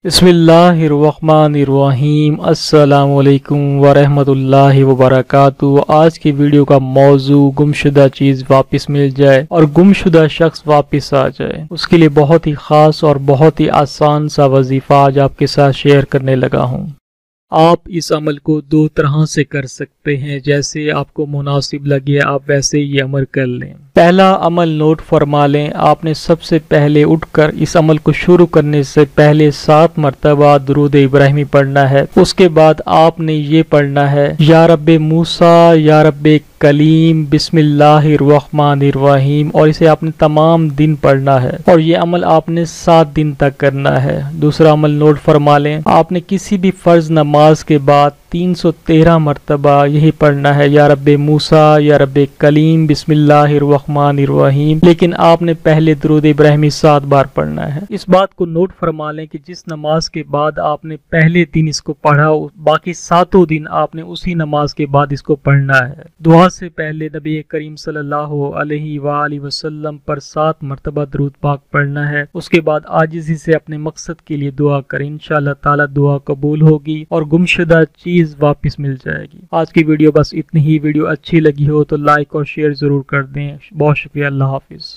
बिस्मिल्लाहिर्रहमानिर्रहीम। अस्सलाम वालेकुम वरहमतुल्लाहि वबरकातुहू। आज की वीडियो का मौजू गुमशुदा चीज़ वापस मिल जाए और गुमशुदा शख्स वापस आ जाए, उसके लिए बहुत ही ख़ास और बहुत ही आसान सा वजीफ़ा आज आपके साथ शेयर करने लगा हूँ। आप इस अमल को दो तरह से कर सकते हैं, जैसे आपको मुनासिब लगे आप वैसे ही अमल कर लें। पहला अमल नोट फरमा लें। आपने सबसे पहले उठकर इस अमल को शुरू करने से पहले 7 मरतबा दुरूद इब्राहिमी पढ़ना है। उसके बाद आपने ये पढ़ना है, या रब्बे मूसा या रब्बे कलीम बिस्मिल्लाहिर्रहमानिर्रहीम, और इसे आपने तमाम दिन पढ़ना है और ये अमल आपने 7 दिन तक करना है। दूसरा अमल नोट फरमा लें। आपने किसी भी फर्ज नमाज के बाद 313 मरतबा यही पढ़ना है, या रब्बे मूसा या रब्बे कलीम बिस्मिल्लाहिर्रहमानिर्रहीम, लेकिन आपने पहले दुरूद इब्राहिमी 7 बार पढ़ना है। इस बात को नोट फरमा लें कि जिस नमाज के बाद आपने पहले दिन इसको पढ़ा, बाकी 7 दिन आपने उसी नमाज के बाद इसको पढ़ना है। दुआ से पहले नबी करीम सल्लल्लाहु अलैहि वसल्लम पर 7 मरतबा दुरूद पाक पढ़ना है। उसके बाद आजिज़ी से अपने मकसद के लिए दुआ करें, इंशाअल्लाह ताला दुआ कबूल होगी और गुमशुदा चीज़ वापस मिल जाएगी। आज की वीडियो बस इतनी ही। वीडियो अच्छी लगी हो तो लाइक और शेयर ज़रूर कर दें। बहुत शुक्रिया। अल्लाह हाफिज़।